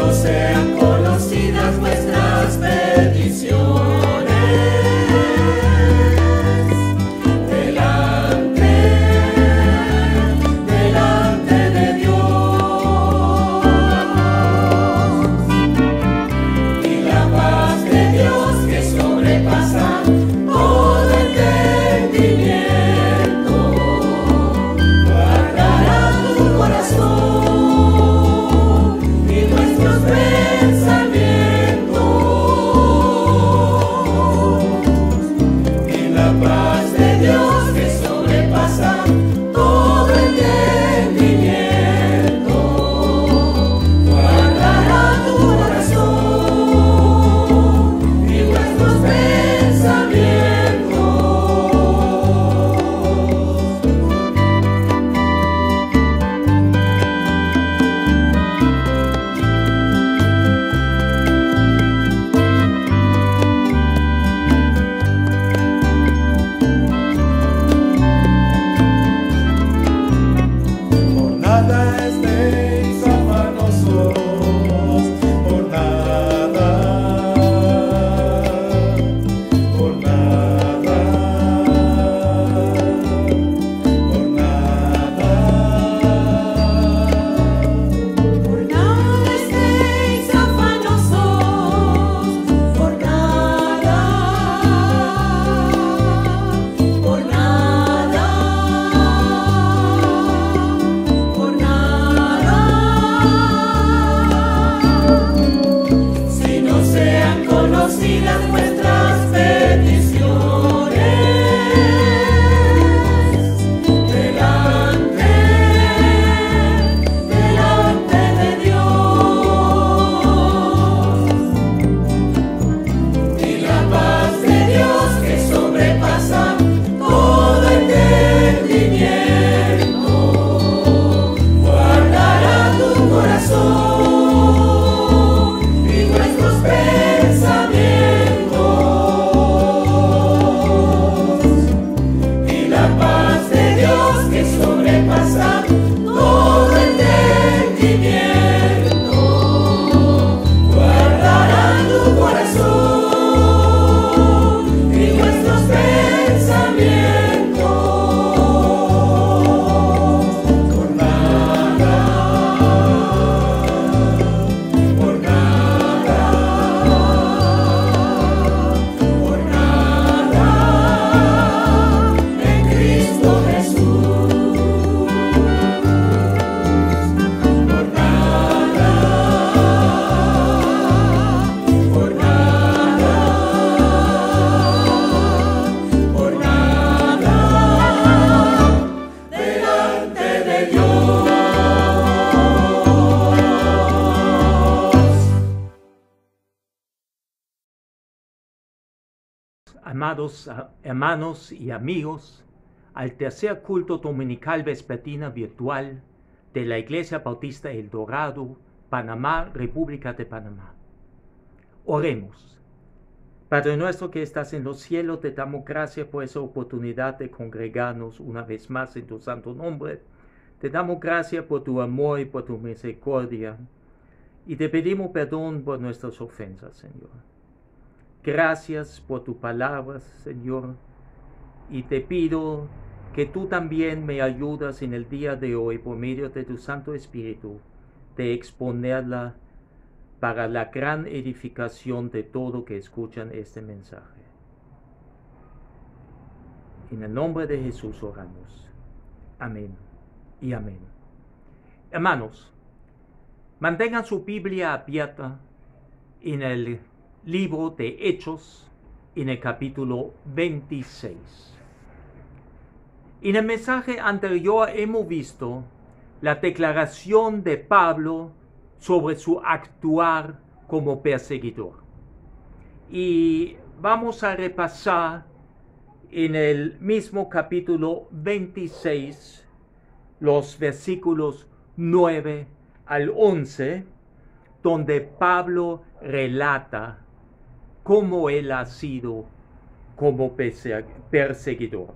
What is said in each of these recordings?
no sean conocidas vuestras peticiones. Amados hermanos y amigos, al tercer culto dominical vespertina virtual de la Iglesia Bautista El Dorado, Panamá, República de Panamá. Oremos. Padre nuestro que estás en los cielos, te damos gracias por esa oportunidad de congregarnos una vez más en tu santo nombre. Te damos gracias por tu amor y por tu misericordia. Y te pedimos perdón por nuestras ofensas, Señor. Gracias por tu palabra, Señor, y te pido que tú también me ayudas en el día de hoy, por medio de tu Santo Espíritu, de exponerla para la gran edificación de todo que escuchan este mensaje. En el nombre de Jesús oramos. Amén y amén. Hermanos, mantengan su Biblia abierta en el libro de Hechos, en el capítulo 26. En el mensaje anterior hemos visto la declaración de Pablo sobre su actuar como perseguidor. Y vamos a repasar en el mismo capítulo 26 los versículos 9 al 11, donde Pablo relata cómo él ha sido como perseguidor.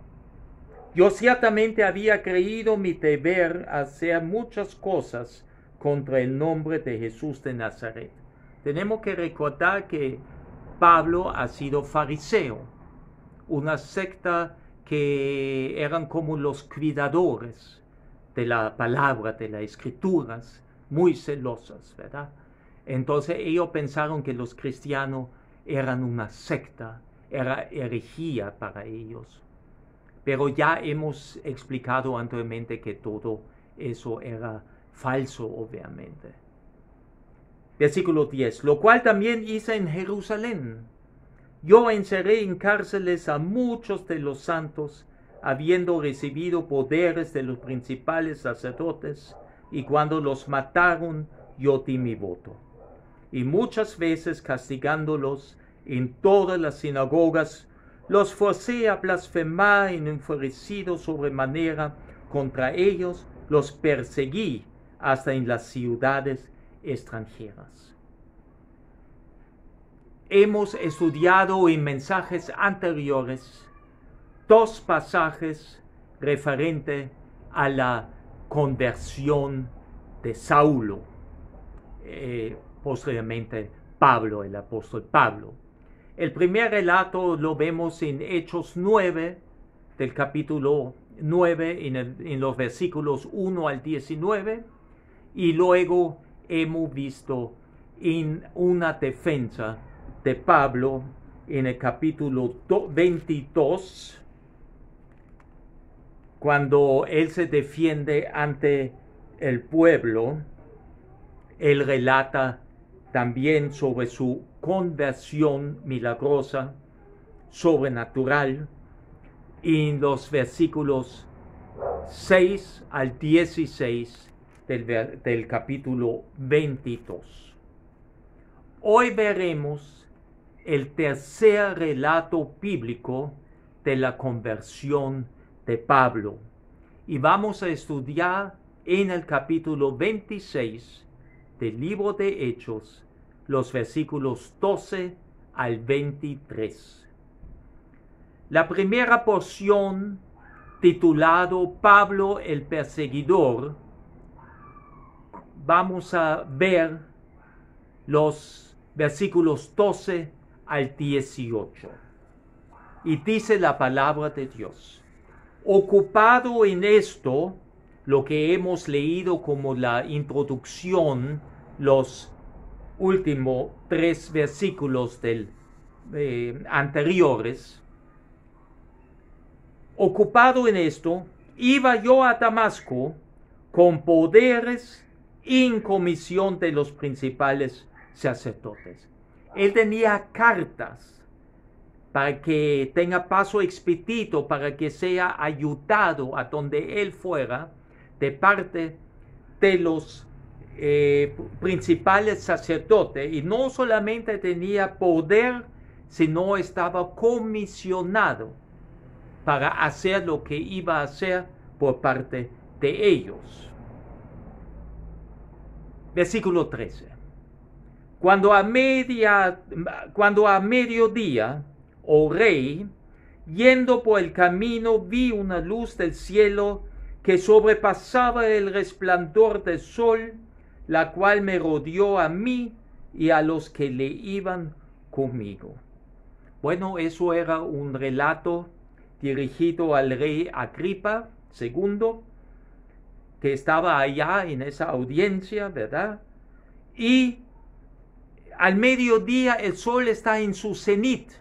Yo ciertamente había creído mi deber hacer muchas cosas contra el nombre de Jesús de Nazaret. Tenemos que recordar que Pablo ha sido fariseo, una secta que eran como los cuidadores de la palabra, de las escrituras, muy celosas, ¿verdad? Entonces ellos pensaron que los cristianos eran una secta, era herejía para ellos. Pero ya hemos explicado anteriormente que todo eso era falso, obviamente. Versículo 10. Lo cual también hice en Jerusalén. Yo encerré en cárceles a muchos de los santos, habiendo recibido poderes de los principales sacerdotes, y cuando los mataron, yo di mi voto. Y muchas veces castigándolos en todas las sinagogas, los forcé a blasfemar y enfurecido sobremanera contra ellos, los perseguí hasta en las ciudades extranjeras. Hemos estudiado en mensajes anteriores 2 pasajes referentes a la conversión de Saulo, posteriormente Pablo, el apóstol Pablo. El primer relato lo vemos en Hechos 9, del capítulo 9, en los versículos 1 al 19, y luego hemos visto en una defensa de Pablo en el capítulo 22, cuando él se defiende ante el pueblo. Él relata también sobre su conversión milagrosa, sobrenatural, en los versículos 6 al 16 del capítulo 22. Hoy veremos el tercer relato bíblico de la conversión de Pablo, y vamos a estudiar en el capítulo 26 del libro de Hechos los versículos 12 al 23. La primera porción, titulado Pablo el perseguidor, vamos a ver los versículos 12 al 18. Y dice la palabra de Dios: ocupado en esto, lo que hemos leído como la introducción, los últimos 3 versículos anteriores, ocupado en esto, iba yo a Damasco con poderes en comisión de los principales sacerdotes. Él tenía cartas para que tenga paso expedito, para que sea ayudado a donde él fuera, de parte de los principales sacerdotes. Y no solamente tenía poder, sino estaba comisionado para hacer lo que iba a hacer por parte de ellos. Versículo 13. Cuando a mediodía, oh rey, yendo por el camino, vi una luz del cielo que sobrepasaba el resplandor del sol, la cual me rodeó a mí y a los que le iban conmigo. Bueno, eso era un relato dirigido al rey Agripa II, que estaba allá en esa audiencia, ¿verdad? Y al mediodía el sol está en su cenit,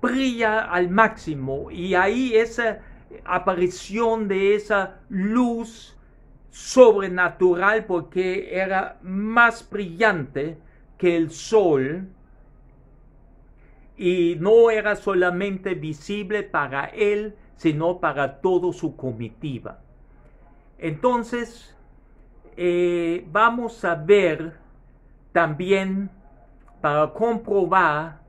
brilla al máximo, y ahí esa aparición de esa luz sobrenatural, porque era más brillante que el sol, y no era solamente visible para él, sino para toda su comitiva. Entonces, vamos a ver también, para comprobar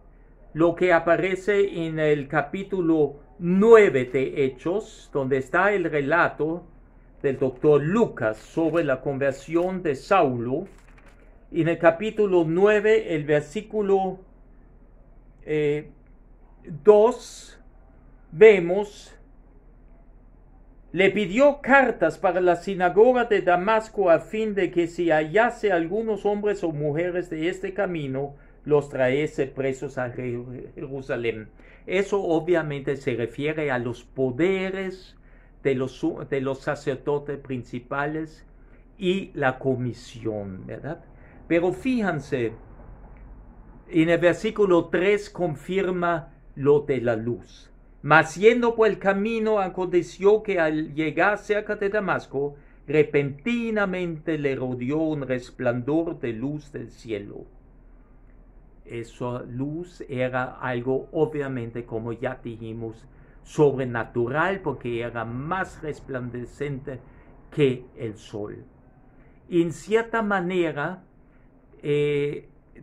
lo que aparece en el capítulo 9 de Hechos, donde está el relato del doctor Lucas sobre la conversión de Saulo. En el capítulo 9, el versículo 2, vemos le pidió cartas para la sinagoga de Damasco a fin de que si hallase algunos hombres o mujeres de este camino, los trajese presos a Jerusalén. Eso obviamente se refiere a los poderes de los sacerdotes principales y la comisión, ¿verdad? Pero fíjense, en el versículo 3 confirma lo de la luz. Mas yendo por el camino, aconteció que al llegar cerca de Damasco, repentinamente le rodeó un resplandor de luz del cielo. Esa luz era algo, obviamente, como ya dijimos, sobrenatural, porque era más resplandeciente que el sol. En cierta manera,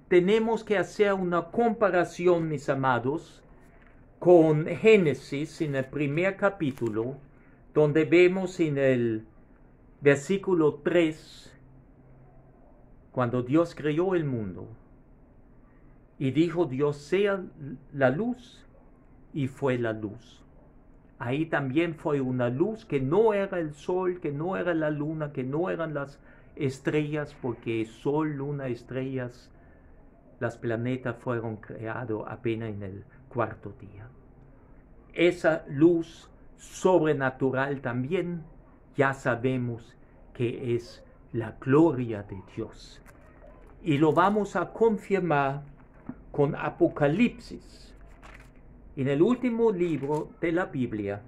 tenemos que hacer una comparación, mis amados, con Génesis en el primer capítulo, donde vemos en el versículo 3, cuando Dios creó el mundo, y dijo Dios, sea la luz, y fue la luz. Ahí también fue una luz que no era el sol, que no era la luna, que no eran las estrellas, porque sol, luna, estrellas, los planetas fueron creados apenas en el cuarto día. Esa luz sobrenatural también ya sabemos que es la gloria de Dios. Y lo vamos a confirmar con Apocalipsis. En el último libro de la Biblia,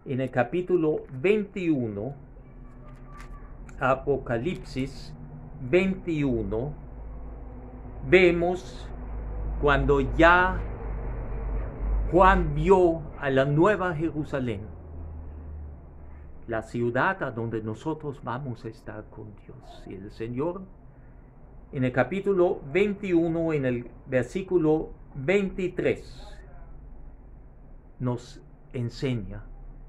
en el capítulo 21, Apocalipsis 21, vemos cuando ya Juan vio a la nueva Jerusalén, la ciudad a donde nosotros vamos a estar con Dios. Y el Señor, en el capítulo 21, en el versículo 23, nos enseña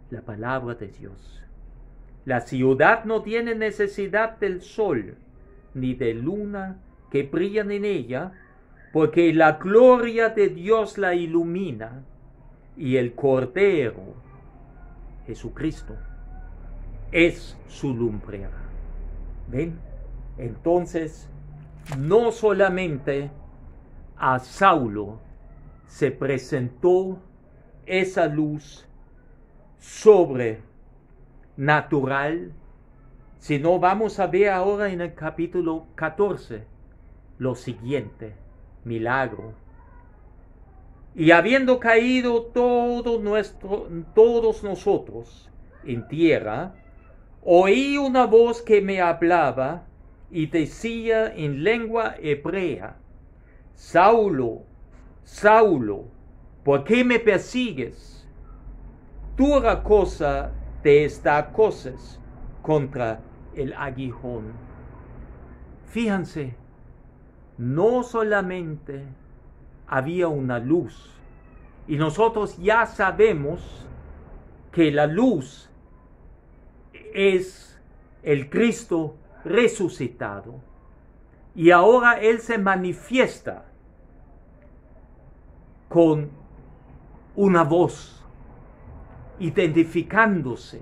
la palabra de Dios. La ciudad no tiene necesidad del sol, ni de luna que brillan en ella, porque la gloria de Dios la ilumina, y el Cordero, Jesucristo, es su lumbrera. ¿Ven? Entonces, no solamente a Saulo se presentó esa luz sobrenatural, sino vamos a ver ahora en el capítulo 14 lo siguiente, milagro. Y habiendo caído todos nosotros en tierra, oí una voz que me hablaba y decía en lengua hebrea, Saulo, Saulo, ¿por qué me persigues? Dura cosa te está cosas contra el aguijón. Fíjense, no solamente había una luz, y nosotros ya sabemos que la luz es el Cristo resucitado, y ahora Él se manifiesta con una voz, identificándose,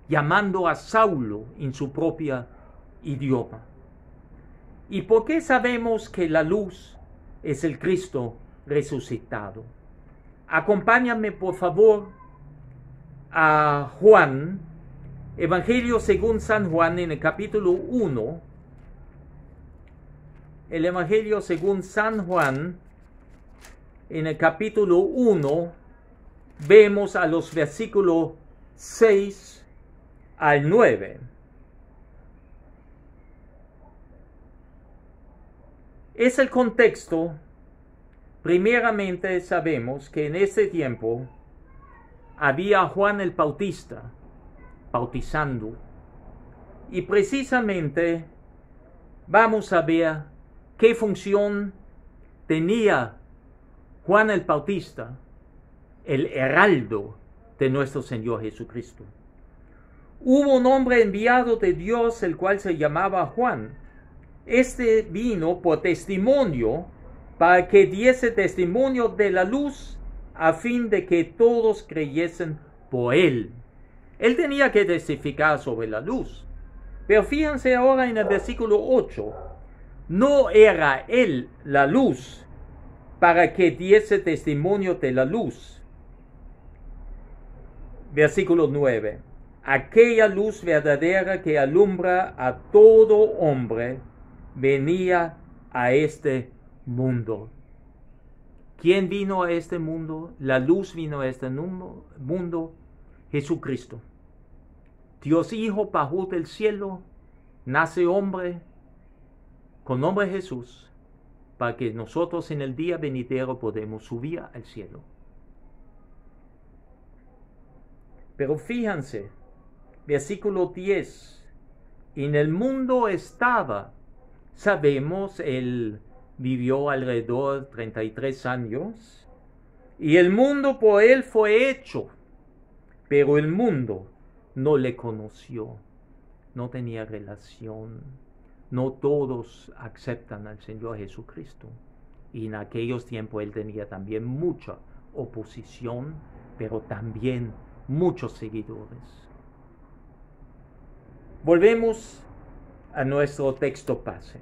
llamando a Saulo en su propio idioma. ¿Y por qué sabemos que la luz es el Cristo resucitado? Acompáñame por favor a Juan, Evangelio según San Juan, en el capítulo 1. El Evangelio según San Juan, en el capítulo 1, vemos a los versículos 6 al 9. Es el contexto. Primeramente sabemos que en ese tiempo había Juan el Bautista bautizando, y precisamente vamos a ver qué función tenía Juan el Bautista, el heraldo de nuestro Señor Jesucristo. Hubo un hombre enviado de Dios, el cual se llamaba Juan. Este vino por testimonio, para que diese testimonio de la luz, a fin de que todos creyesen por él. Él tenía que testificar sobre la luz. Pero fíjense ahora en el versículo 8. No era él la luz para que diese testimonio de la luz. Versículo 9. Aquella luz verdadera que alumbra a todo hombre venía a este mundo. ¿Quién vino a este mundo? La luz vino a este mundo. Jesucristo. Dios Hijo bajó del cielo, nace hombre, con nombre Jesús, para que nosotros en el día venidero podamos subir al cielo. Pero fíjense, versículo 10, en el mundo estaba, sabemos, él vivió alrededor de 33 años, y el mundo por él fue hecho, pero el mundo no le conoció, no tenía relación. No todos aceptan al Señor Jesucristo. Y en aquellos tiempos él tenía también mucha oposición, pero también muchos seguidores. Volvemos a nuestro texto base.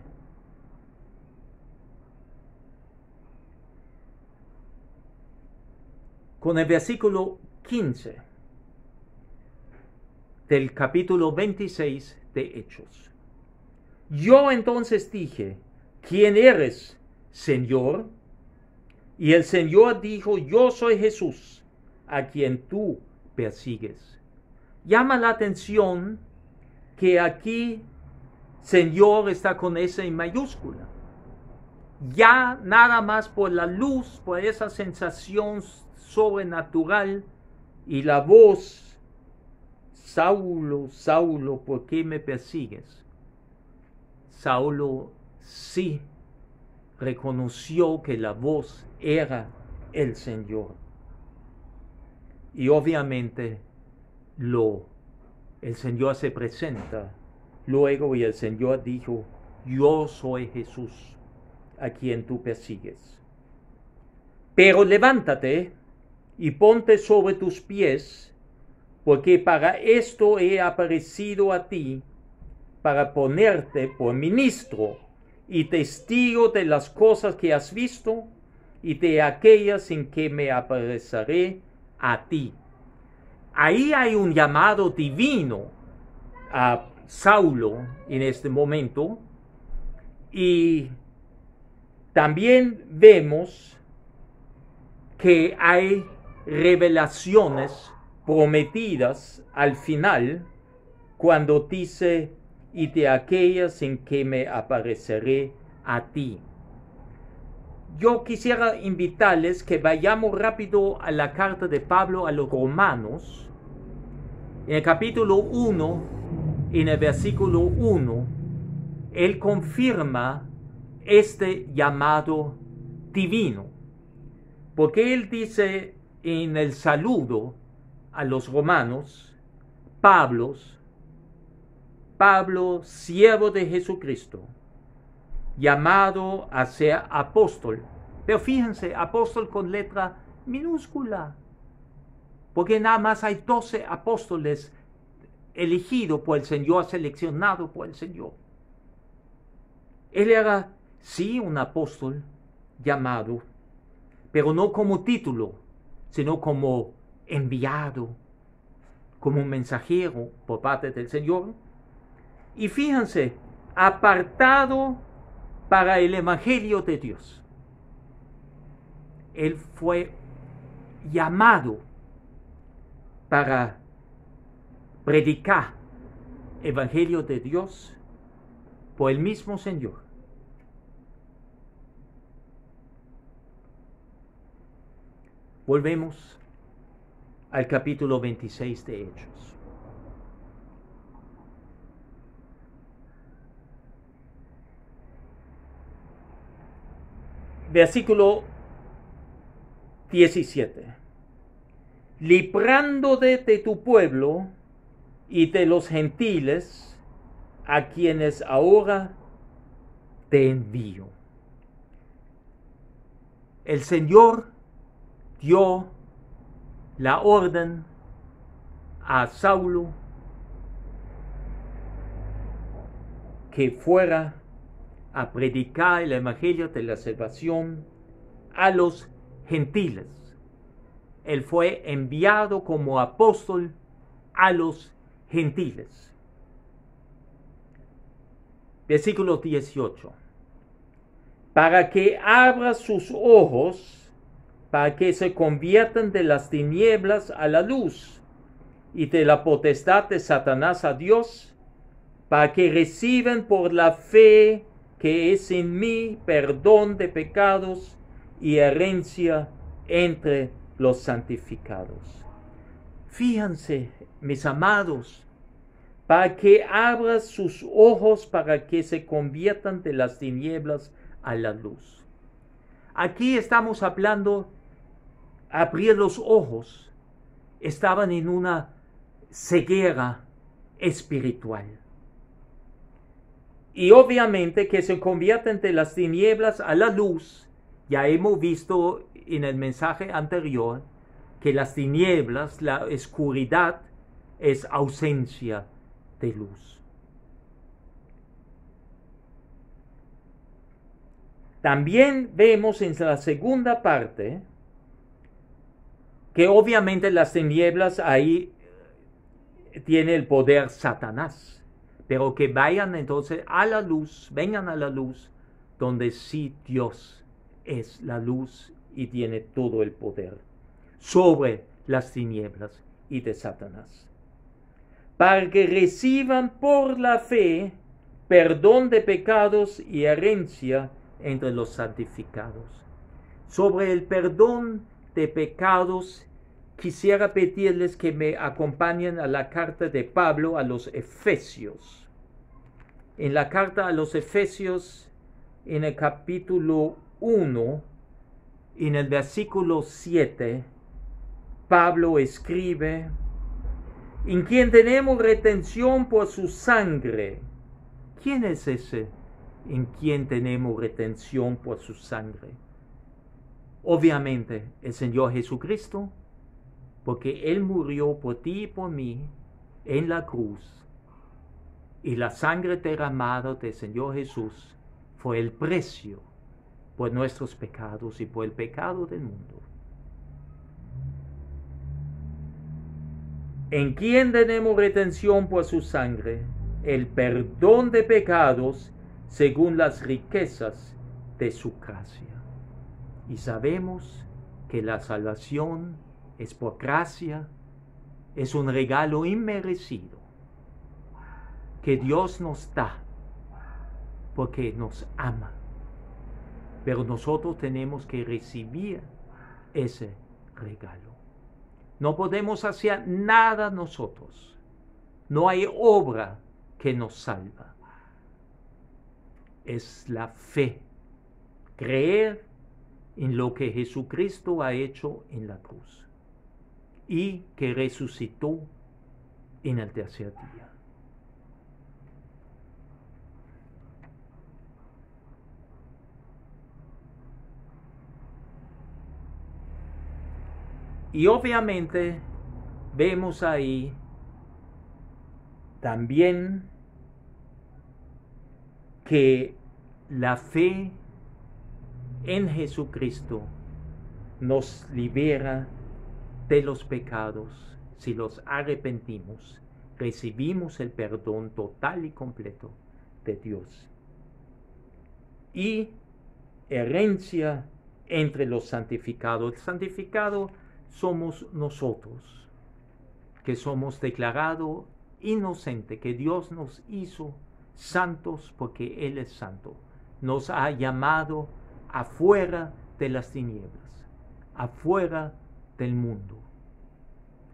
Con el versículo 15 del capítulo 26 de Hechos. Yo entonces dije, ¿quién eres, Señor? Y el Señor dijo, yo soy Jesús, a quien tú persigues. Llama la atención que aquí Señor está con S en mayúscula. Ya nada más por la luz, por esa sensación sobrenatural y la voz, Saulo, Saulo, ¿por qué me persigues? Saulo sí reconoció que la voz era el Señor. Y obviamente el Señor se presenta luego y el Señor dijo, yo soy Jesús, a quien tú persigues. Pero levántate y ponte sobre tus pies, porque para esto he aparecido a ti, para ponerte por ministro y testigo de las cosas que has visto y de aquellas en que me apareceré a ti. Ahí hay un llamado divino a Saulo en este momento, y también vemos que hay revelaciones prometidas al final cuando dice, y de aquellas en que me apareceré a ti. Yo quisiera invitarles que vayamos rápido a la carta de Pablo a los Romanos, en el capítulo 1, en el versículo 1, él confirma este llamado divino, porque él dice en el saludo a los romanos, Pablo, siervo de Jesucristo, llamado a ser apóstol. Pero fíjense, apóstol con letra minúscula, porque nada más hay 12 apóstoles elegidos por el Señor, seleccionados por el Señor. Él era, sí, un apóstol llamado, pero no como título, sino como enviado, como un mensajero por parte del Señor. Y fíjense, apartado para el Evangelio de Dios. Él fue llamado para predicar Evangelio de Dios por el mismo Señor. Volvemos al capítulo 26 de Hechos. Versículo 17. Librándote de tu pueblo y de los gentiles, a quienes ahora te envío. El Señor dio la orden a Saulo que fuera a predicar el evangelio de la salvación a los gentiles. Él fue enviado como apóstol a los gentiles. Versículo 18. Para que abra sus ojos, para que se conviertan de las tinieblas a la luz y de la potestad de Satanás a Dios, para que reciban por la fe que es en mí perdón de pecados y herencia entre los santificados. Fíjense, mis amados, para que abra sus ojos para que se conviertan de las tinieblas a la luz. Aquí estamos hablando, abrir los ojos, estaban en una ceguera espiritual. Y obviamente que se convierten de las tinieblas a la luz. Ya hemos visto en el mensaje anterior que las tinieblas, la oscuridad, es ausencia de luz. También vemos en la segunda parte que obviamente las tinieblas ahí tiene el poder Satanás, pero que vayan entonces a la luz, vengan a la luz, donde sí Dios es la luz y tiene todo el poder sobre las tinieblas y de Satanás. Para que reciban por la fe perdón de pecados y herencia entre los santificados. Sobre el perdón de pecados, quisiera pedirles que me acompañen a la carta de Pablo a los Efesios. En la carta a los Efesios, en el capítulo 1, en el versículo 7, Pablo escribe: en quien tenemos retención por su sangre. ¿Quién es ese en quien tenemos retención por su sangre? Obviamente el Señor Jesucristo, porque Él murió por ti y por mí en la cruz, y la sangre derramada del Señor Jesús fue el precio por nuestros pecados y por el pecado del mundo. En quien tenemos retención por su sangre, el perdón de pecados según las riquezas de su gracia. Y sabemos que la salvación es por gracia, es un regalo inmerecido que Dios nos da porque nos ama. Pero nosotros tenemos que recibir ese regalo. No podemos hacer nada nosotros. No hay obra que nos salva. Es la fe. Creer en lo que Jesucristo ha hecho en la cruz y que resucitó en el tercer día. Y obviamente vemos ahí también que la fe en Jesucristo nos libera de los pecados. Si los arrepentimos, recibimos el perdón total y completo de Dios. Y herencia entre los santificados. El santificado somos nosotros, que somos declarados inocentes, que Dios nos hizo santos porque Él es santo. Nos ha llamado afuera de las tinieblas, afuera del mundo.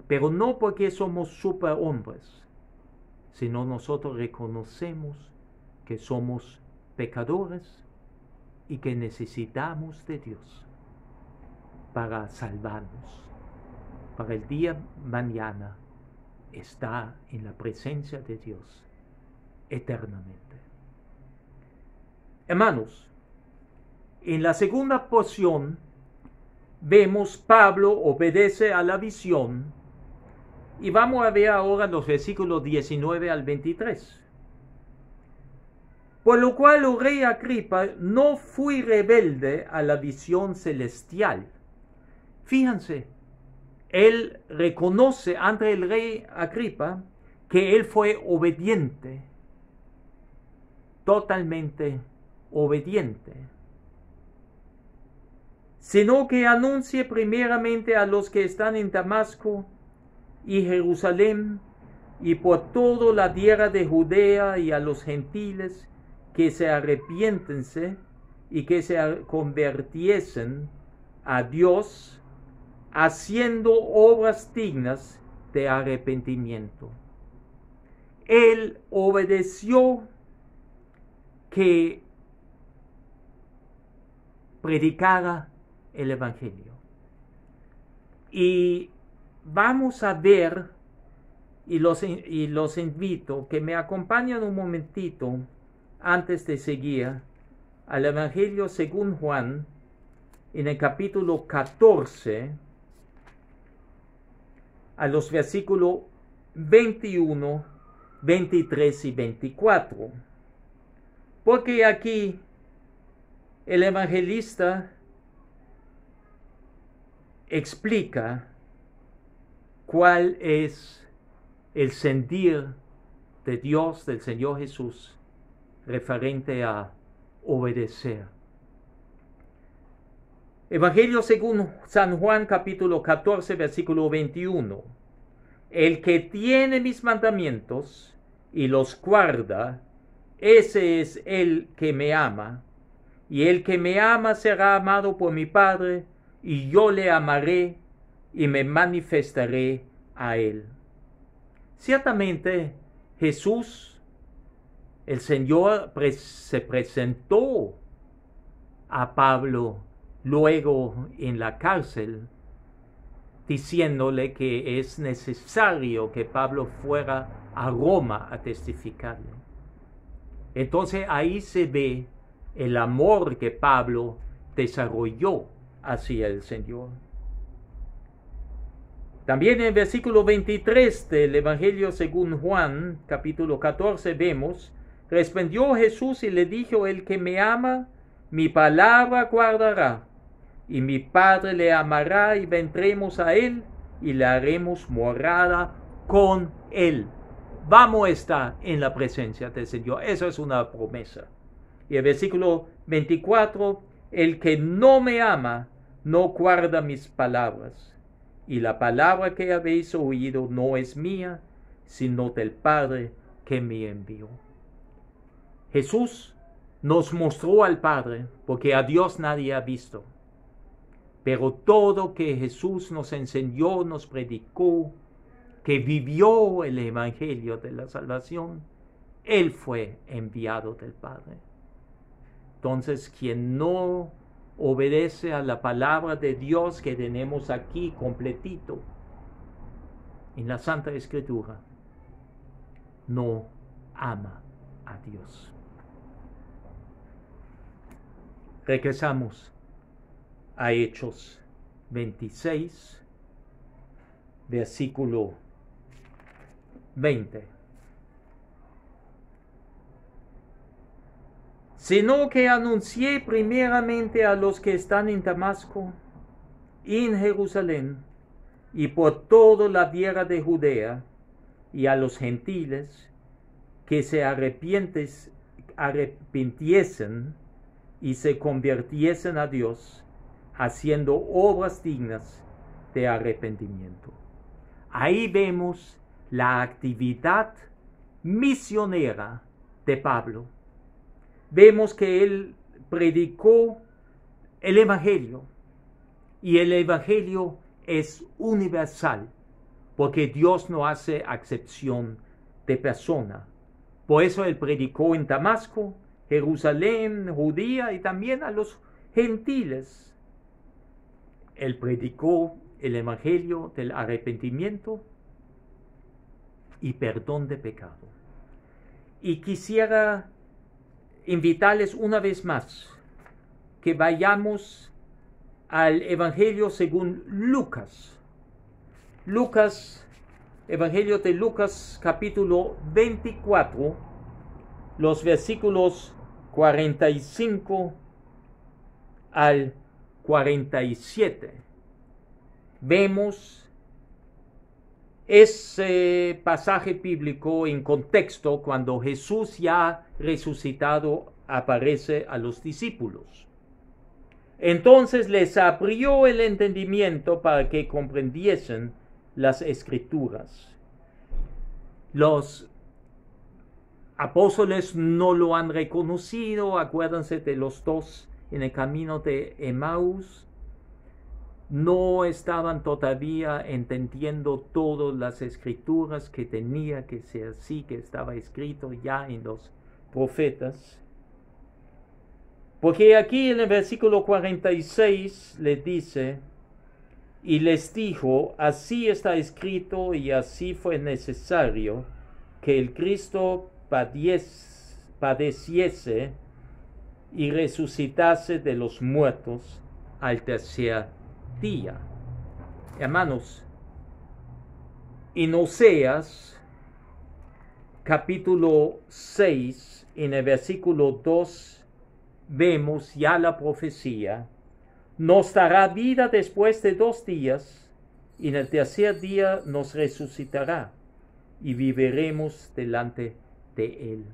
Pero no porque somos superhombres, sino nosotros reconocemos que somos pecadores y que necesitamos de Dios para salvarnos, para el día mañana estar en la presencia de Dios eternamente. Hermanos, en la segunda porción vemos Pablo obedece a la visión Y vamos a ver ahora los versículos 19 al 23. Por lo cual, oh rey Agripa, no fui rebelde a la visión celestial. Fíjense, él reconoce ante el rey Agripa que él fue obediente, totalmente obediente, sino que anuncie primeramente a los que están en Damasco y Jerusalén y por toda la tierra de Judea y a los gentiles que se arrepiéntense y que se convirtiesen a Dios, haciendo obras dignas de arrepentimiento. Él obedeció que predicara el Evangelio. Y vamos a ver, y los invito que me acompañen un momentito antes de seguir al Evangelio según Juan, en el capítulo 14, a los versículos 21, 23 y 24. Porque aquí el evangelista explica cuál es el sentir de Dios, del Señor Jesús, referente a obedecer. Evangelio según San Juan, capítulo 14, versículo 21. El que tiene mis mandamientos y los guarda, ese es el que me ama. Y el que me ama será amado por mi Padre, y yo le amaré y me manifestaré a él. Ciertamente Jesús, el Señor, se presentó a Pablo luego en la cárcel, diciéndole que es necesario que Pablo fuera a Roma a testificarle. Entonces ahí se ve el amor que Pablo desarrolló hacia el Señor. También en el versículo 23 del Evangelio según Juan, capítulo 14, vemos: respondió Jesús y le dijo: el que me ama, mi palabra guardará, y mi Padre le amará, y vendremos a él, y le haremos morada con él. Vamos a estar en la presencia del Señor. Eso es una promesa. Y el versículo 24: el que no me ama, no guarda mis palabras. Y la palabra que habéis oído no es mía, sino del Padre que me envió. Jesús nos mostró al Padre, porque a Dios nadie ha visto. Pero todo que Jesús nos enseñó, nos predicó, que vivió el Evangelio de la salvación, Él fue enviado del Padre. Entonces, quien no obedece a la palabra de Dios que tenemos aquí completito en la Santa Escritura, no ama a Dios. Regresamos a Hechos 26, versículo 20. Sino que anuncié primeramente a los que están en Damasco y en Jerusalén y por toda la tierra de Judea, y a los gentiles que se arrepintiesen y se convirtiesen a Dios, haciendo obras dignas de arrepentimiento. Ahí vemos la actividad misionera de Pablo. Vemos que él predicó el Evangelio, y el Evangelio es universal, porque Dios no hace acepción de persona. Por eso él predicó en Damasco, Jerusalén, Judea y también a los gentiles. Él predicó el Evangelio del arrepentimiento y perdón de pecado. Y quisiera invitarles una vez más que vayamos al Evangelio según Lucas. Lucas Evangelio de Lucas capítulo 24, los versículos 45 al 47. Vemos ese pasaje bíblico en contexto cuando Jesús ya resucitado aparece a los discípulos. Entonces les abrió el entendimiento para que comprendiesen las Escrituras. Los apóstoles no lo han reconocido. Acuérdense de los dos en el camino de Emaús. No estaban todavía entendiendo todas las Escrituras, que tenía que ser así, que estaba escrito ya en los profetas. Porque aquí en el versículo 46 le dice: y les dijo, así está escrito y así fue necesario que el Cristo padeciese y resucitase de los muertos al tercer día. Hermanos, en Oseas capítulo 6, en el versículo 2, vemos ya la profecía: nos dará vida después de 2 días, y en el tercer día nos resucitará, y viviremos delante de él.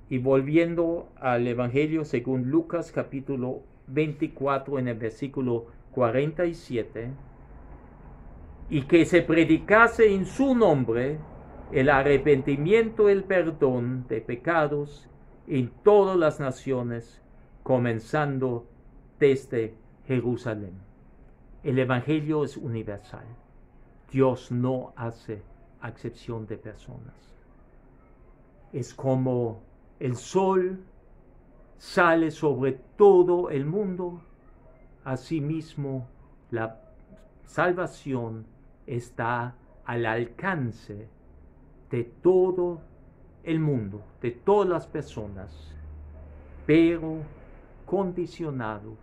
Y volviendo al Evangelio según Lucas capítulo 24, en el versículo 47, y que se predicase en su nombre el arrepentimiento y el perdón de pecados en todas las naciones, comenzando desde Jerusalén. El Evangelio es universal. Dios no hace acepción de personas. Es como el sol sale sobre todo el mundo, asimismo la salvación está al alcance de todo el mundo, de todas las personas, pero condicionado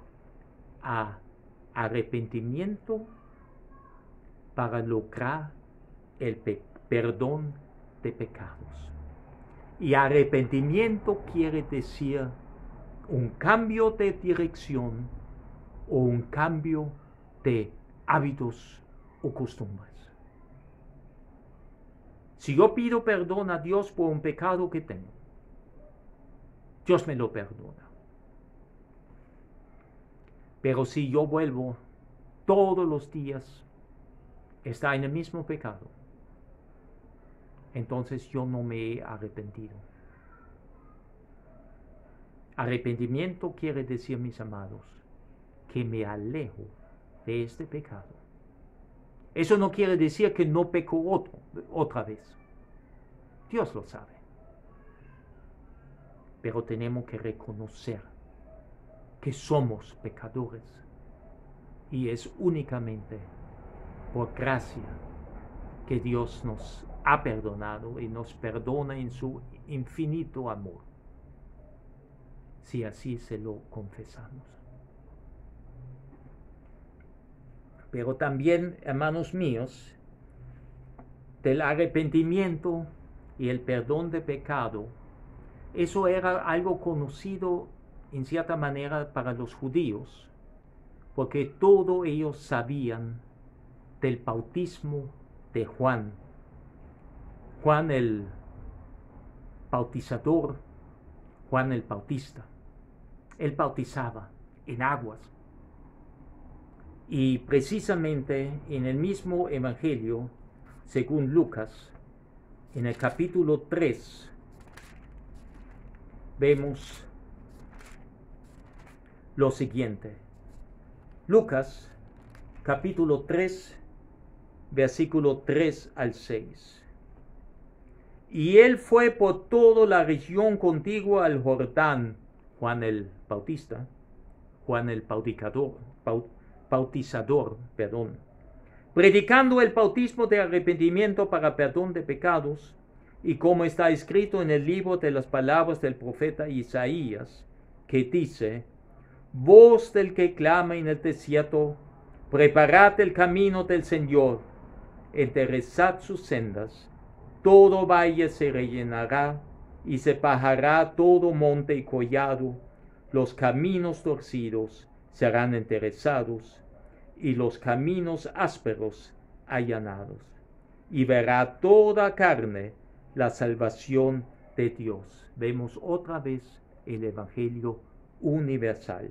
a arrepentimiento para lograr el perdón de pecados. Y arrepentimiento quiere decir un cambio de dirección o un cambio de hábitos o costumbres. Si yo pido perdón a Dios por un pecado que tengo, Dios me lo perdona. Pero si yo vuelvo todos los días, está en el mismo pecado, entonces yo no me he arrepentido. Arrepentimiento quiere decir, mis amados, que me alejo de este pecado. Eso no quiere decir que no peco otra vez. Dios lo sabe. Pero tenemos que reconocer que somos pecadores, y es únicamente por gracia que Dios nos ha perdonado y nos perdona en su infinito amor, si así se lo confesamos. Pero también, hermanos míos, del arrepentimiento y el perdón de pecado, eso era algo conocido en cierta manera para los judíos, porque todos ellos sabían del bautismo de Juan. Juan el bautizador, Juan el Bautista. Él bautizaba en aguas. Y precisamente en el mismo Evangelio, según Lucas, en el capítulo 3, vemos lo siguiente. Lucas, capítulo 3, versículo 3 al 6. Y él fue por toda la región contigua al Jordán, Juan el Bautista, Juan el bautizador, predicando el bautismo de arrepentimiento para perdón de pecados, y como está escrito en el libro de las palabras del profeta Isaías, que dice: voz del que clama en el desierto, Preparad el camino del Señor, enderezad sus sendas, todo valle se rellenará y se bajará todo monte y collado, los caminos torcidos serán enderezados y los caminos ásperos allanados. Y verá toda carne la salvación de Dios. Vemos otra vez el Evangelio universal.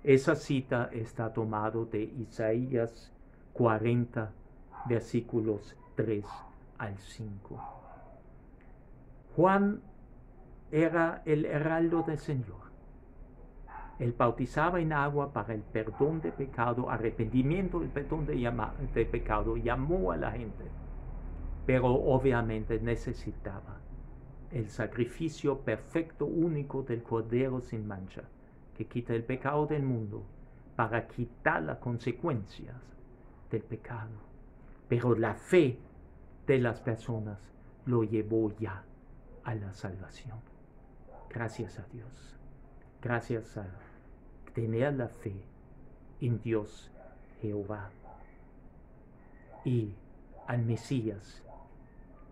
Esa cita está tomada de Isaías 40, versículos 3 al 5. Juan era el heraldo del Señor. Él bautizaba en agua para el perdón de pecado, arrepentimiento del perdón de pecado, llamó a la gente, pero obviamente necesitaba el sacrificio perfecto, único del Cordero sin mancha, que quita el pecado del mundo para quitar las consecuencias del pecado. Pero la fe de las personas lo llevó ya a la salvación. Gracias a Dios. Gracias a tener la fe en Dios Jehová y al Mesías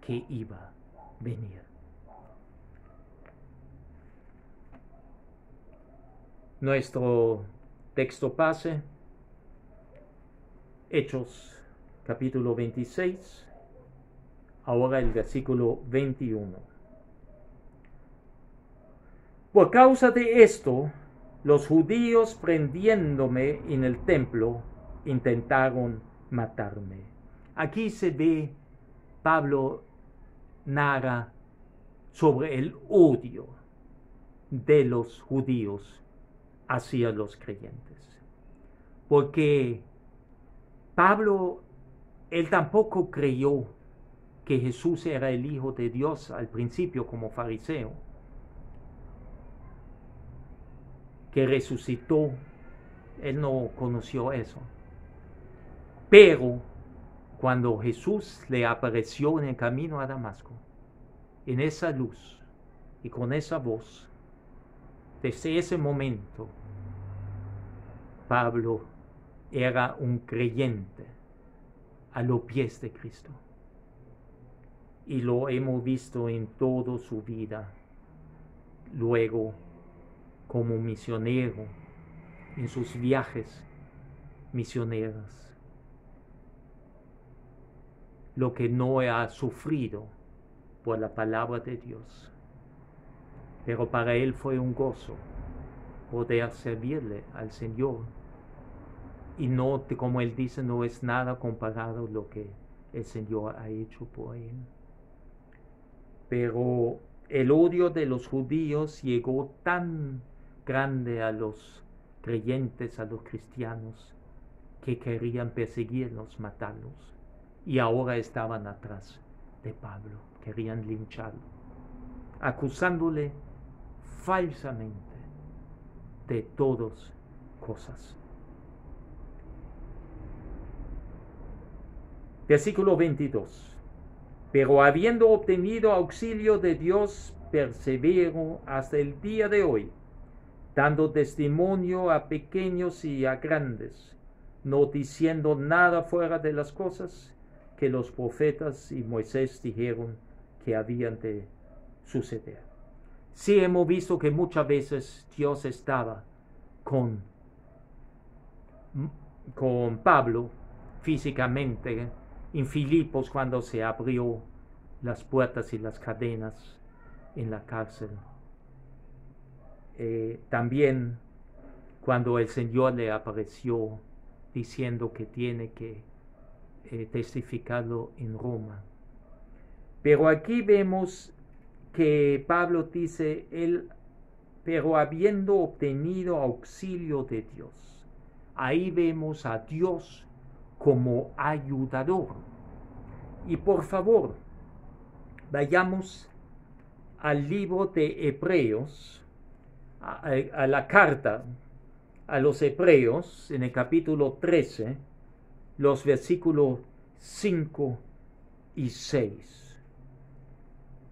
que iba a venir. Nuestro texto base, Hechos capítulo 26, ahora el versículo 21. Por causa de esto, los judíos prendiéndome en el templo, intentaron matarme. Aquí se ve, Pablo narra sobre el odio de los judíos hacia los creyentes. Porque Pablo, él tampoco creyó que Jesús era el Hijo de Dios al principio como fariseo, que resucitó. Él no conoció eso. Pero cuando Jesús le apareció en el camino a Damasco, en esa luz y con esa voz, desde ese momento, Pablo era un creyente a los pies de Cristo. Y lo hemos visto en toda su vida. Luego, como misionero, en sus viajes misioneros, lo que no ha sufrido por la palabra de Dios. Pero para él fue un gozo poder servirle al Señor. Y no, como él dice, no es nada comparado a lo que el Señor ha hecho por él. Pero el odio de los judíos llegó tan grande a los creyentes, a los cristianos, que querían perseguirlos, matarlos. Y ahora estaban atrás de Pablo, querían lincharlo, acusándole falsamente de todas cosas. Versículo 22. Pero habiendo obtenido auxilio de Dios, persevero hasta el día de hoy, dando testimonio a pequeños y a grandes, no diciendo nada fuera de las cosas que los profetas y Moisés dijeron que habían de suceder. Sí hemos visto que muchas veces Dios estaba con Pablo físicamente en Filipos cuando se abrió las puertas y las cadenas en la cárcel. También cuando el Señor le apareció diciendo que tiene que testificarlo en Roma. Pero aquí vemos que Pablo dice, pero habiendo obtenido auxilio de Dios. Ahí vemos a Dios como ayudador. Y por favor, vayamos al libro de Hebreos, a la carta a los Hebreos, en el capítulo 13, los versículos 5 y 6.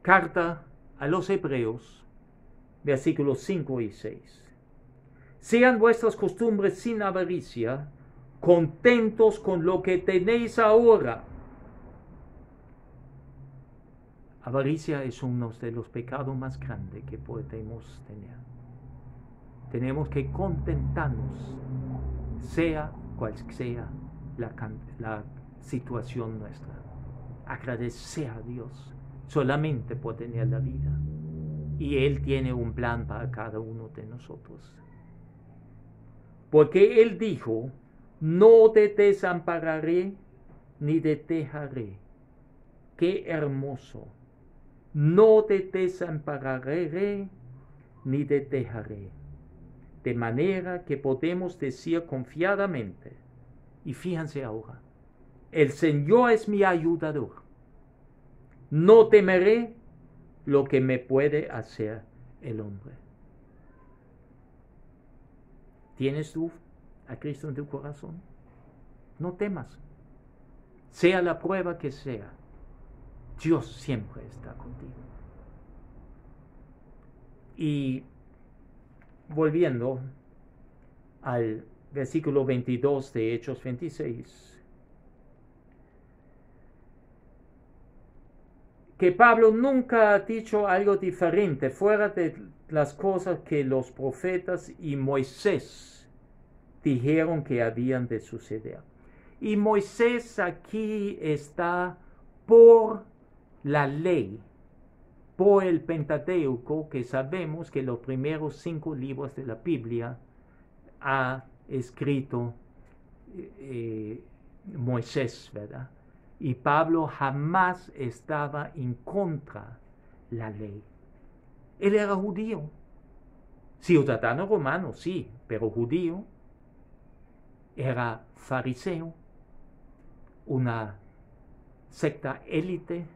Carta a los Hebreos, versículos 5 y 6. Sean vuestras costumbres sin avaricia, contentos con lo que tenéis ahora. Avaricia es uno de los pecados más grandes que podemos tener. Tenemos que contentarnos, sea cual sea la situación nuestra. Agradecer a Dios solamente por tener la vida. Y Él tiene un plan para cada uno de nosotros. Porque Él dijo, no te desampararé ni te dejaré. Qué hermoso. No te desampararé ni te dejaré. De manera que podemos decir confiadamente, y fíjense ahora, el Señor es mi ayudador. No temeré lo que me puede hacer el hombre. ¿Tienes tú a Cristo en tu corazón? No temas. Sea la prueba que sea, Dios siempre está contigo. Y volviendo al versículo 22 de Hechos 26, que Pablo nunca ha dicho algo diferente fuera de las cosas que los profetas y Moisés dijeron que habían de suceder. Y Moisés aquí está por la ley, por el Pentateuco, que sabemos que los primeros 5 libros de la Biblia ha escrito Moisés, ¿verdad? Y Pablo jamás estaba en contra de la ley. Él era judío, ciudadano romano, sí, pero judío. Era fariseo, una secta élite,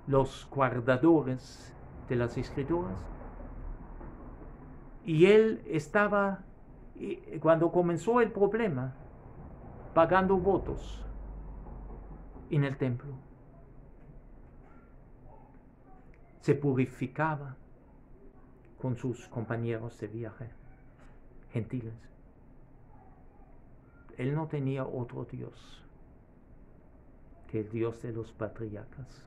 los guardadores de las Escrituras. Y él estaba, cuando comenzó el problema, pagando votos en el templo. Se purificaba con sus compañeros de viaje, gentiles. Él no tenía otro Dios que el Dios de los patriarcas.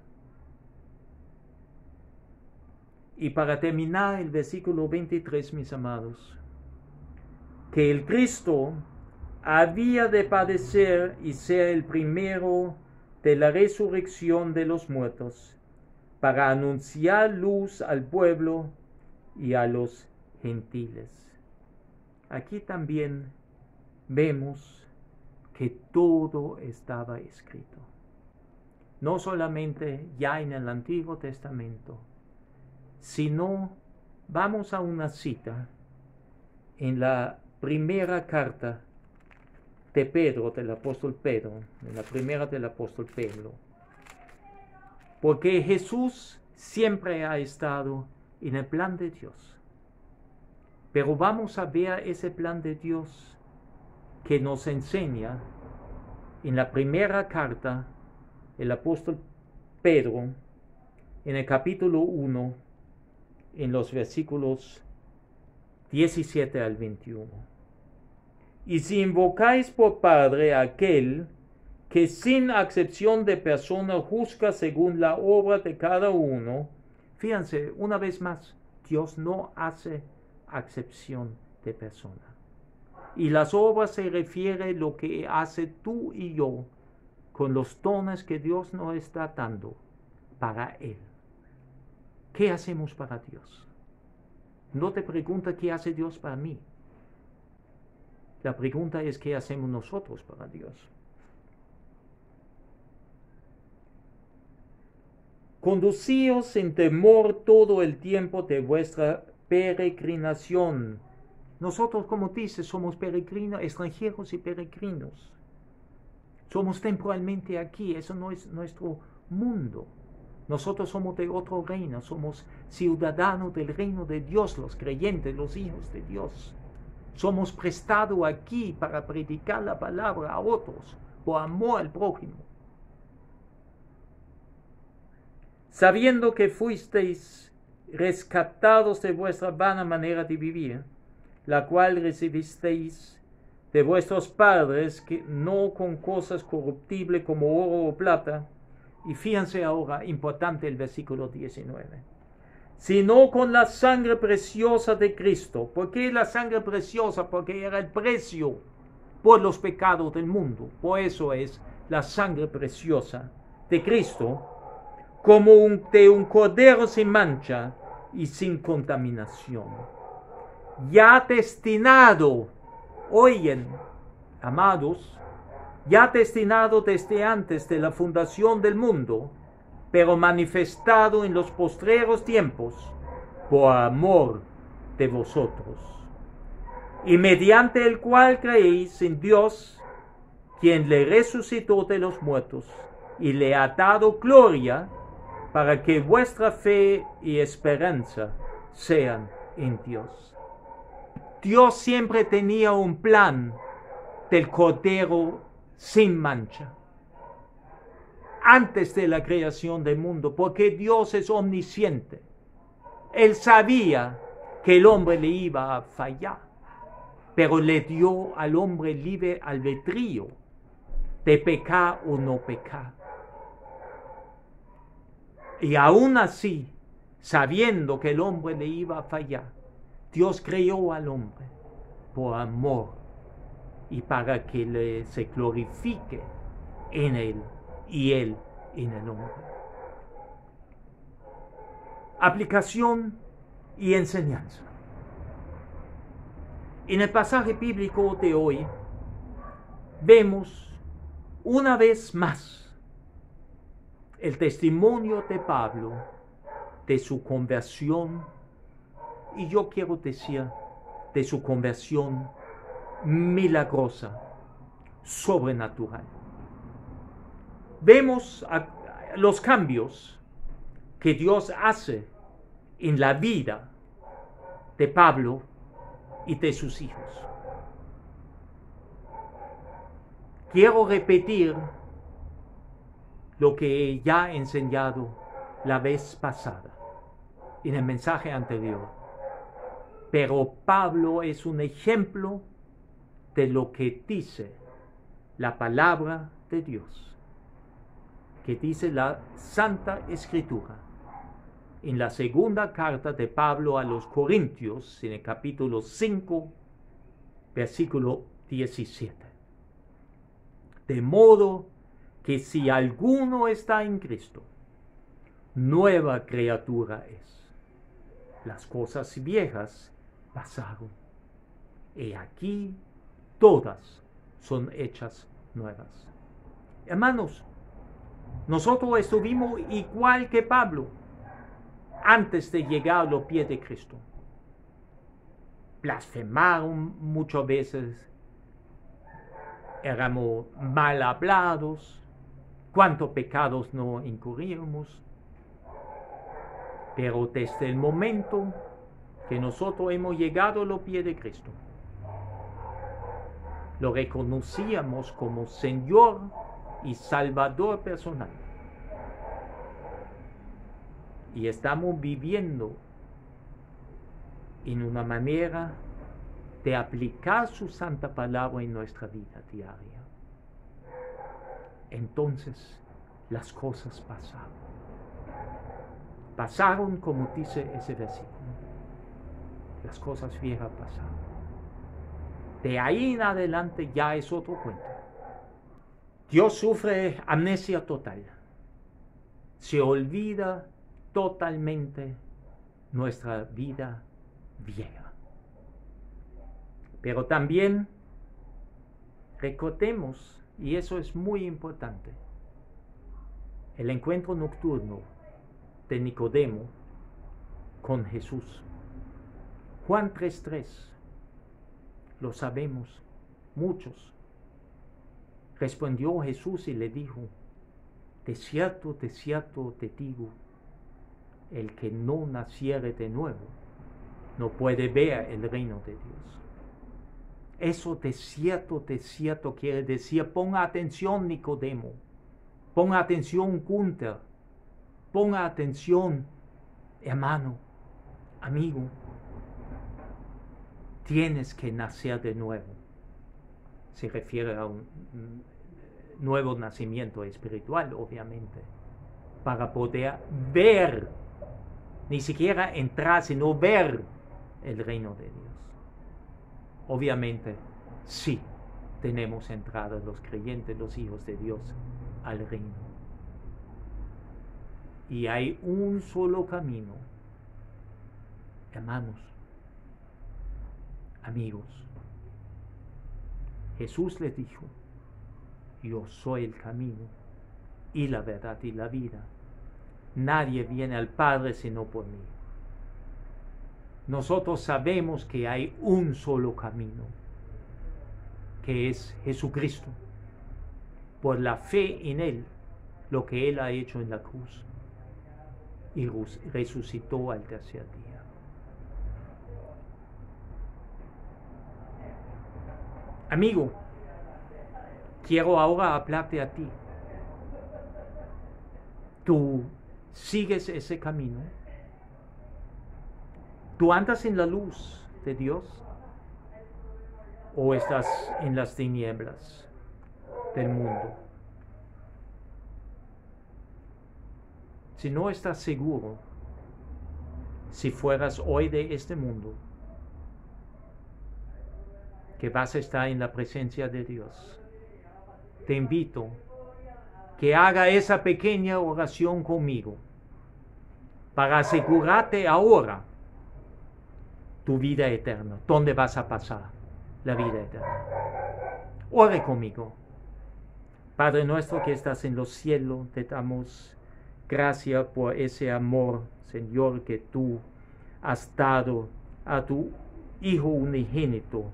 Y para terminar el versículo 23, mis amados, que el Cristo había de padecer y ser el primero de la resurrección de los muertos, para anunciar luz al pueblo y a los gentiles. Aquí también vemos que todo estaba escrito. No solamente ya en el Antiguo Testamento, sino vamos a una cita en la primera carta de Pedro, del apóstol Pedro, en la primera del apóstol Pedro. Porque Jesús siempre ha estado en el plan de Dios. Pero vamos a ver ese plan de Dios que nos enseña en la primera carta el apóstol Pedro, en el capítulo 1, en los versículos 17 al 21. Y si invocáis por Padre a aquel que sin acepción de persona juzga según la obra de cada uno, fíjense, una vez más, Dios no hace acepción de persona. Y las obras se refiere a lo que hace tú y yo con los dones que Dios nos está dando para Él. ¿Qué hacemos para Dios? No te pregunta qué hace Dios para mí. La pregunta es qué hacemos nosotros para Dios. Conducíos en temor todo el tiempo de vuestra peregrinación. Nosotros, como dice, somos peregrinos, extranjeros y peregrinos. Somos temporalmente aquí, eso no es nuestro mundo. Nosotros somos de otro reino, somos ciudadanos del reino de Dios, los creyentes, los hijos de Dios. Somos prestados aquí para predicar la palabra a otros, por amor al prójimo. Sabiendo que fuisteis rescatados de vuestra vana manera de vivir, la cual recibisteis de vuestros padres, que no con cosas corruptibles como oro o plata. Y fíjense ahora, importante el versículo 19. Sino con la sangre preciosa de Cristo. ¿Por qué la sangre preciosa? Porque era el precio por los pecados del mundo. Por eso es la sangre preciosa de Cristo, como de un cordero sin mancha y sin contaminación. Ya destinado, oyen, amados, ya destinado desde antes de la fundación del mundo, pero manifestado en los postreros tiempos por amor de vosotros, y mediante el cual creéis en Dios, quien le resucitó de los muertos y le ha dado gloria, para que vuestra fe y esperanza sean en Dios. Dios siempre tenía un plan del Cordero sin mancha, antes de la creación del mundo, porque Dios es omnisciente. Él sabía que el hombre le iba a fallar, pero le dio al hombre libre albedrío de pecar o no pecar. Y aún así, sabiendo que el hombre le iba a fallar, Dios creó al hombre por amor y para que se glorifique en él y él en el hombre. Aplicación y enseñanza. En el pasaje bíblico de hoy vemos una vez más el testimonio de Pablo de su conversión, y yo quiero decir de su conversión milagrosa, sobrenatural. Vemos los cambios que Dios hace en la vida de Pablo y de sus hijos. Quiero repetir lo que ya he enseñado la vez pasada, en el mensaje anterior. Pero Pablo es un ejemplo de lo que dice la palabra de Dios, que dice la Santa Escritura. En la segunda carta de Pablo a los Corintios, en el capítulo 5, versículo 17. De modo que si alguno está en Cristo, nueva criatura es. Las cosas viejas pasaron, y aquí todas son hechas nuevas. Hermanos, nosotros estuvimos igual que Pablo antes de llegar a los pies de Cristo. Blasfemaron muchas veces, éramos mal hablados, cuántos pecados no incurríamos. Pero desde el momento que nosotros hemos llegado a los pies de Cristo, lo reconocíamos como Señor y Salvador personal. Y estamos viviendo en una manera de aplicar su santa palabra en nuestra vida diaria. Entonces las cosas pasaron. Pasaron como dice ese versículo. Las cosas viejas pasaron. De ahí en adelante ya es otro cuento. Dios sufre amnesia total. Se olvida totalmente nuestra vida vieja. Pero también recordemos, y eso es muy importante, el encuentro nocturno de Nicodemo con Jesús. Juan 3:3, lo sabemos muchos. Respondió Jesús y le dijo: de cierto te digo, el que no naciere de nuevo no puede ver el reino de Dios. Eso de cierto quiere decir, ponga atención Nicodemo, ponga atención Gunther, ponga atención hermano, amigo. Tienes que nacer de nuevo. se refiere a un nuevo nacimiento espiritual, obviamente, para poder ver, ni siquiera entrar, sino ver el reino de Dios. Obviamente, sí, tenemos entrada los creyentes, los hijos de Dios, al reino. Y hay un solo camino, hermanos, amigos. Jesús les dijo: yo soy el camino y la verdad y la vida. Nadie viene al Padre sino por mí. Nosotros sabemos que hay un solo camino, que es Jesucristo, por la fe en Él, lo que Él ha hecho en la cruz, y resucitó al tercer día. Amigo, quiero ahora hablarte a ti. ¿Tú sigues ese camino? ¿Tú andas en la luz de Dios o estás en las tinieblas del mundo? Si no estás seguro, si fueras hoy de este mundo, que vas a estar en la presencia de Dios, te invito que haga esa pequeña oración conmigo para asegurarte ahora tu vida eterna. ¿Dónde vas a pasar la vida eterna? Ore conmigo. Padre nuestro que estás en los cielos, te damos gracias por ese amor, Señor, que tú has dado a tu Hijo unigénito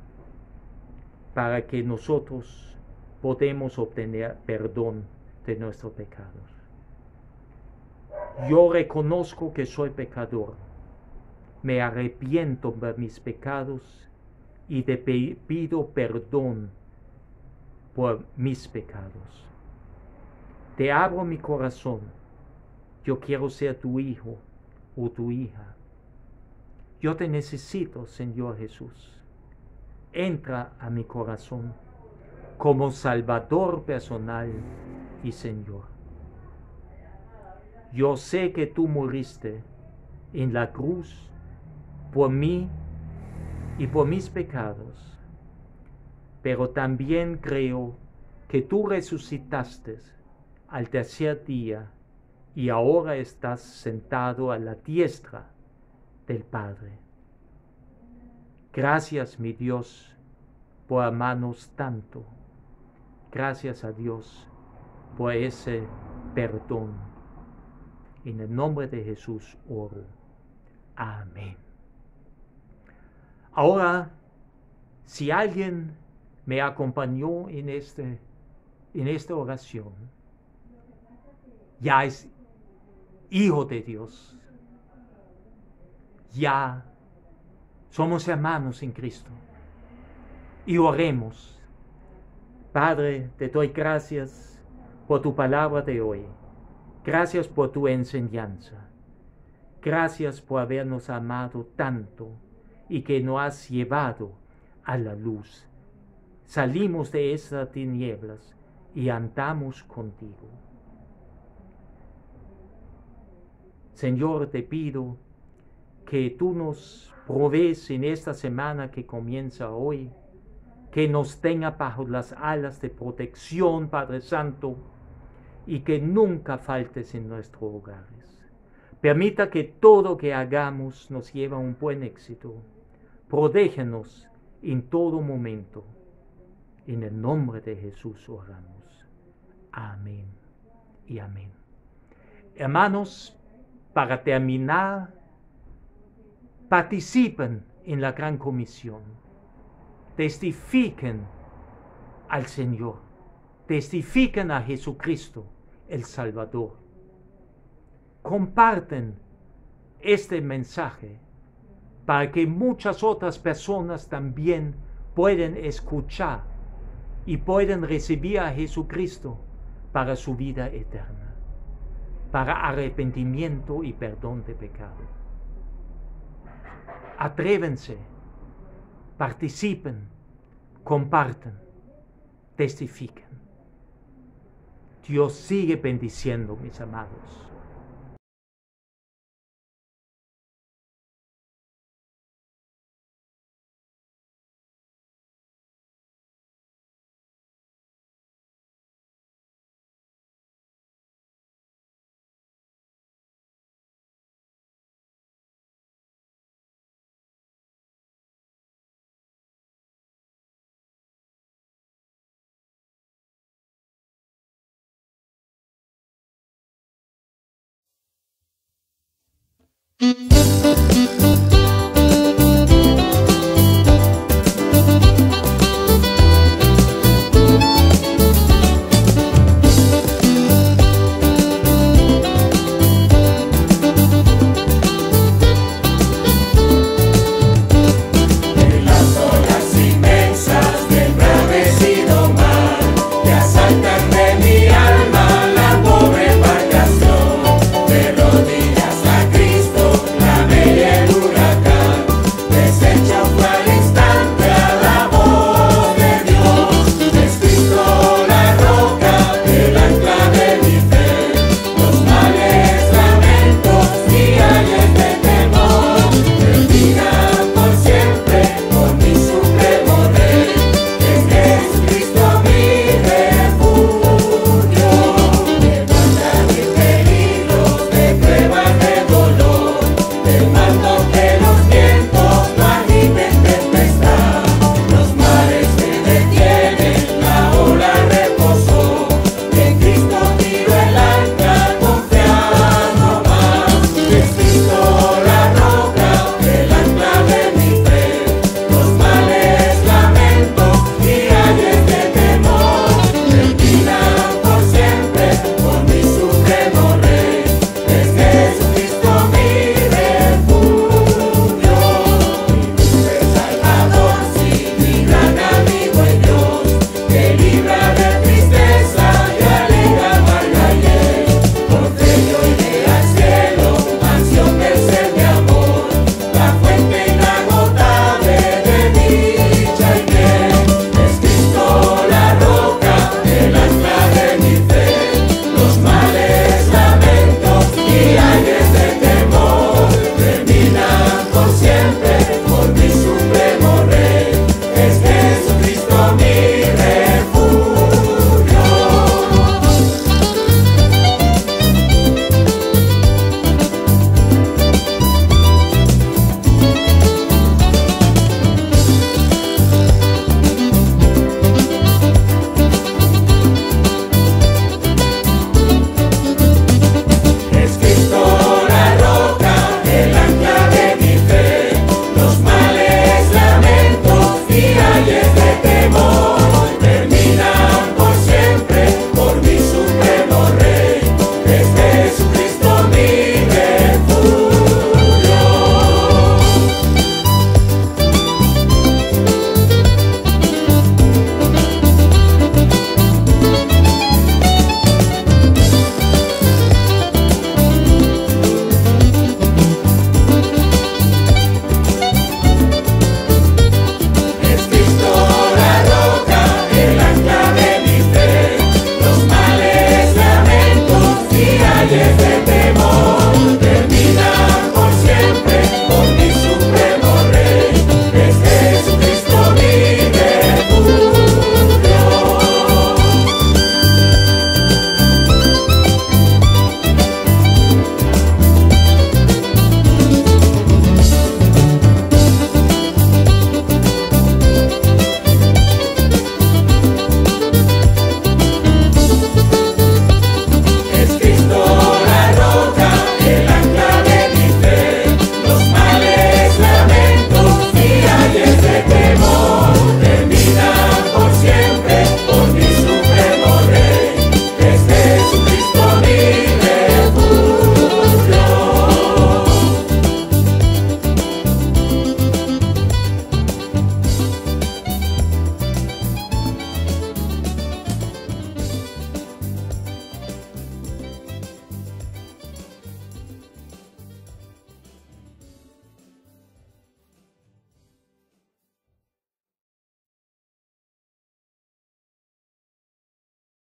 para que nosotros podamos obtener perdón de nuestros pecados. Yo reconozco que soy pecador, me arrepiento de mis pecados y te pido perdón por mis pecados. Te abro mi corazón, yo quiero ser tu hijo o tu hija. Yo te necesito, Señor Jesús. Entra a mi corazón como Salvador personal y Señor. Yo sé que tú moriste en la cruz por mí y por mis pecados, pero también creo que tú resucitaste al tercer día y ahora estás sentado a la diestra del Padre. Gracias, mi Dios, por amarnos tanto. Gracias a Dios por ese perdón. En el nombre de Jesús oro. Amén. Ahora, si alguien me acompañó en esta oración, ya es hijo de Dios. Ya somos hermanos en Cristo. Y oremos. Padre, te doy gracias por tu palabra de hoy. Gracias por tu enseñanza. Gracias por habernos amado tanto y que nos has llevado a la luz. Salimos de esas tinieblas y andamos contigo. Señor, te pido que tú nos provees en esta semana que comienza hoy, que nos tenga bajo las alas de protección, Padre Santo, y que nunca faltes en nuestros hogares. Permita que todo que hagamos nos lleve a un buen éxito. Protégenos en todo momento. En el nombre de Jesús oramos. Amén y amén. Hermanos, para terminar, participen en la gran comisión. Testifiquen al Señor. Testifiquen a Jesucristo, el Salvador. Comparten este mensaje para que muchas otras personas también puedan escuchar y puedan recibir a Jesucristo para su vida eterna, para arrepentimiento y perdón de pecado. Atrévense, participen, compartan. testifiquen. Dios sigue bendiciendo, mis amados.